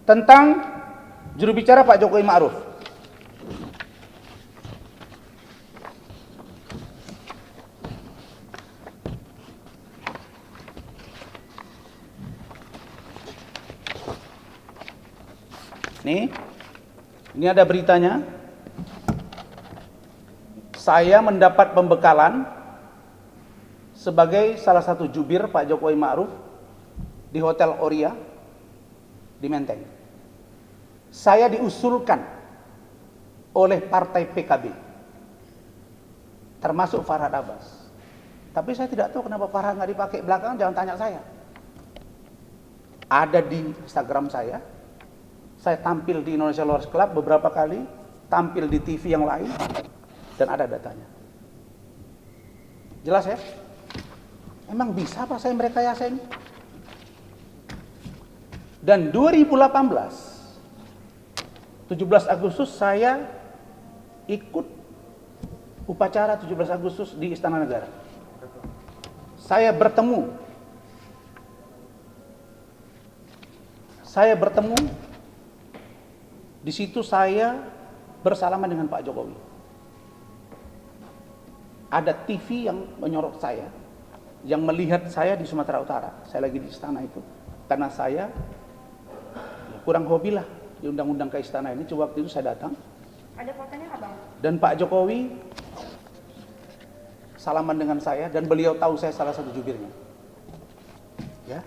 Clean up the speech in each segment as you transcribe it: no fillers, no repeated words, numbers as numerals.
tentang juru bicara Pak Jokowi Ma'ruf. Ini ada beritanya. Saya mendapat pembekalan sebagai salah satu jubir Pak Jokowi Ma'ruf di Hotel Oria di Menteng. Saya diusulkan oleh partai PKB, termasuk Farhad Abbas. Tapi saya tidak tahu kenapa Farhad nggak dipakai belakangan, jangan tanya saya. Ada di Instagram saya tampil di Indonesia Lawyers Club beberapa kali, tampil di TV yang lain, dan ada datanya. Jelas ya? Emang bisa apa saya merekayasa ini? Dan 2018, 17 Agustus saya ikut upacara 17 Agustus di Istana Negara. Saya bertemu di situ, saya bersalaman dengan Pak Jokowi. Ada TV yang menyorot saya, yang melihat saya di Sumatera Utara. Saya lagi di istana itu, karena saya kurang hobi lah diundang-undang ke istana ini. Coba waktu itu saya datang. Ada fotonya nggak, Bang? Dan Pak Jokowi salaman dengan saya, dan beliau tahu saya salah satu jubirnya. Ya.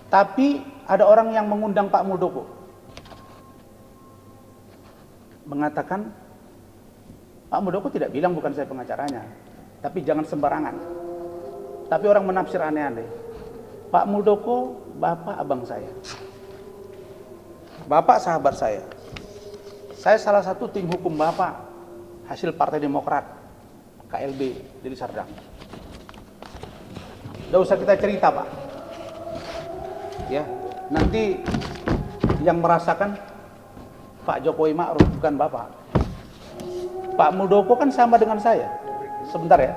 Tapi ada orang yang mengundang Pak Muldoko, mengatakan Pak Muldoko tidak bilang bukan saya pengacaranya, tapi jangan sembarangan. Tapi orang menafsir aneh-aneh. Pak Muldoko bapak abang saya, bapak sahabat saya salah satu tim hukum bapak, hasil Partai Demokrat KLB dari Serdang. Tidak usah kita cerita Pak, ya, nanti yang merasakan Pak Jokowi Ma'ruf, bukan bapak. Pak Muldoko kan sama dengan saya. Sebentar ya.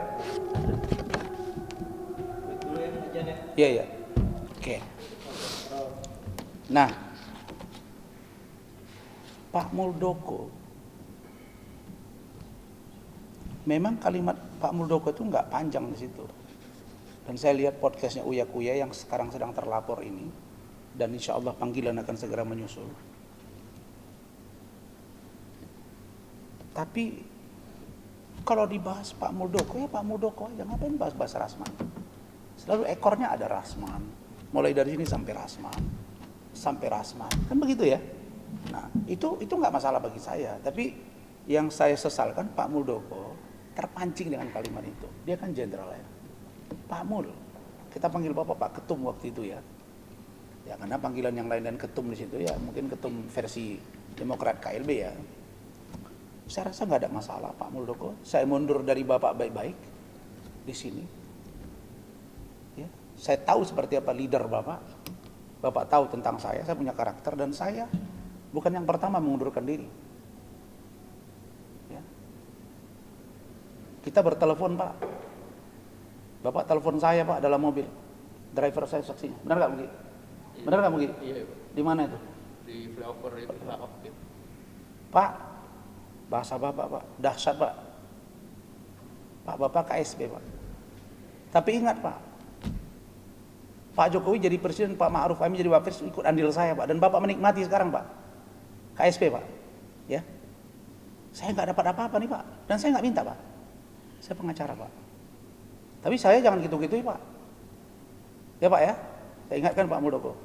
Iya. Oke. Nah, Pak Muldoko, memang kalimat Pak Muldoko itu nggak panjang di situ. Dan saya lihat podcastnya Uya Kuya yang sekarang sedang terlapor ini, dan insya Allah panggilan akan segera menyusul. Tapi kalau dibahas Pak Muldoko, ya Pak Muldoko aja, ngapain bahas Rasman? Selalu ekornya ada Rasman, mulai dari sini sampai Rasman, kan begitu ya. Nah, itu nggak masalah bagi saya. Tapi yang saya sesalkan Pak Muldoko terpancing dengan kalimat itu. Dia kan jenderal ya, Pak Mul. Kita panggil Bapak Pak Ketum waktu itu ya. Ya karena panggilan yang lain dan Ketum di situ ya mungkin Ketum versi Demokrat KLB ya. Saya rasa nggak ada masalah Pak Muldoko. Saya mundur dari Bapak baik-baik di sini. Ya, saya tahu seperti apa leader Bapak. Bapak tahu tentang saya punya karakter, dan saya bukan yang pertama mengundurkan diri. Ya. Kita bertelepon Pak. Bapak telepon saya Pak dalam mobil. Driver saya saksinya. Benar nggak Mugi? Benar nggak Mugi? Iya Pak. Di mana itu? Di flyover itu Pak, bahasa Bapak Pak, dahsyat Pak. Pak Bapak KSB Pak. Tapi ingat Pak, Pak Jokowi jadi presiden, Pak Ma'ruf Amin jadi wapres, ikut andil saya Pak. Dan Bapak menikmati sekarang Pak, KSB Pak. Ya, saya nggak dapat apa-apa nih Pak. Dan saya nggak minta Pak. Saya pengacara Pak. Tapi saya jangan gitu-gitu Pak. Ya Pak ya, saya ingatkan Pak Muldoko.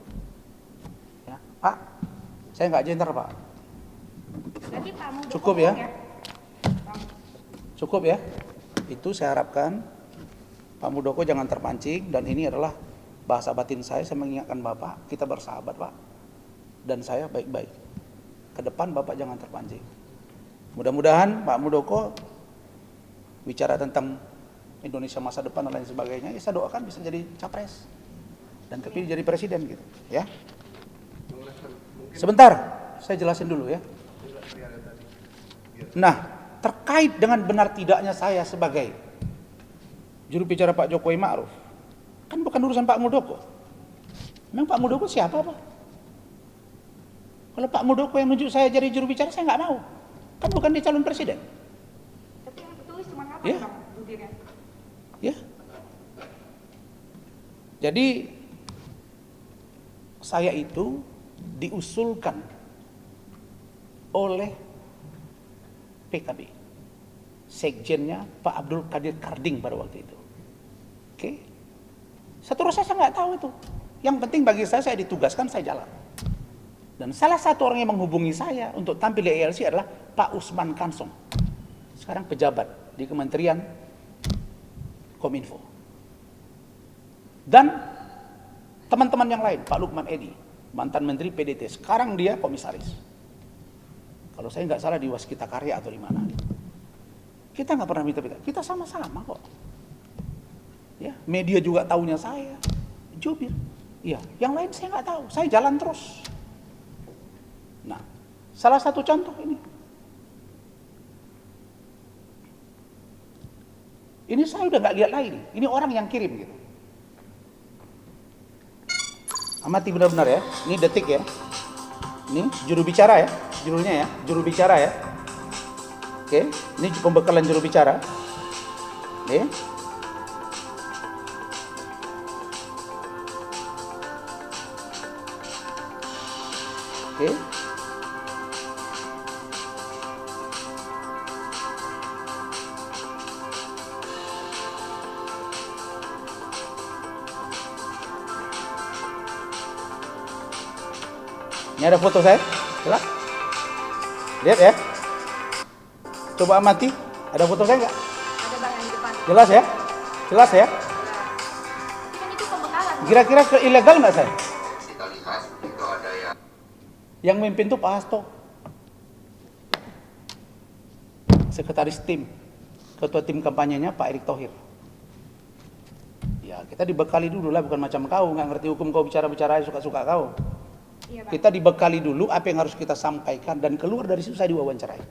Ya, Pak, saya nggak jenter Pak. Cukup ya? Cukup ya? Itu saya harapkan Pak Muldoko jangan terpancing, dan ini adalah bahasa batin saya mengingatkan Bapak, kita bersahabat Pak. Dan saya baik-baik. Ke depan Bapak jangan terpancing. Mudah-mudahan Pak Muldoko bicara tentang Indonesia masa depan dan lain sebagainya, ya saya doakan bisa jadi capres dan terpilih jadi presiden gitu, ya. Sebentar, saya jelasin dulu ya. Nah, terkait dengan benar tidaknya saya sebagai juru bicara Pak Jokowi Ma'ruf, kan bukan urusan Pak Muldoko. Memang Pak Muldoko siapa Pak? Kalau Pak Muldoko yang nunjuk saya jadi juru bicara, saya nggak mau. Kan bukan dia calon presiden. Tapi yang tertulis cuma apa, Ya. Bang, jubirnya? Ya. Jadi saya itu diusulkan oleh PKB. Sekjennya Pak Abdul Qadir Karding pada waktu itu. Oke. Seterusnya saya nggak tahu itu. Yang penting bagi saya ditugaskan, saya jalan. Dan salah satu orang yang menghubungi saya untuk tampil di ALC adalah Pak Usman Kansong. Sekarang pejabat di Kementerian Kominfo. Dan teman-teman yang lain, Pak Lukman Edi, mantan Menteri PDT, sekarang dia komisaris. Kalau saya nggak salah di Waskita Karya atau di mana. Kita nggak pernah minta-minta, kita sama-sama kok. Ya, media juga tahunya saya, jubir. Iya, yang lain saya nggak tahu, saya jalan terus. Nah, salah satu contoh ini. Ini saya udah nggak lihat lagi nih. Ini orang yang kirim gitu. Amati benar-benar ya. Ini detik ya. Ini juru bicara ya. Judulnya ya. Juru bicara ya. Oke. Ini pembekalan juru bicara. Oke. Oke. Ini ada foto saya, jelas? Lihat ya. Coba amati, ada foto saya nggak? Ada, Bang, yang di depan. Jelas ya? Jelas ya? Tapi kan itu pembekalan. Kira-kira ilegal nggak saya? Kita lihat itu ada Yang memimpin tuh Pak Hasto, sekretaris tim, ketua tim kampanyenya Pak Erick Thohir. Ya kita dibekali dulu lah, bukan macam kau nggak ngerti hukum kau bicara-bicara suka-suka kau. Iya, Bang. Kita dibekali dulu apa yang harus kita sampaikan dan keluar dari situ saya diwawancarai.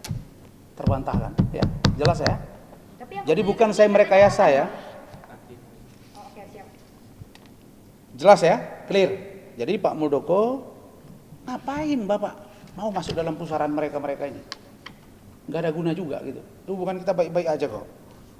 Terbantah kan? Ya jelas ya. Tapi yang Jadi tertulis bukan ini saya ada merekayasa ya. Oh, oke, siap. Jelas ya, clear. Jadi Pak Muldoko, ngapain Bapak mau masuk dalam pusaran mereka-mereka ini? Nggak ada guna juga gitu. Itu bukan kita baik-baik aja kok.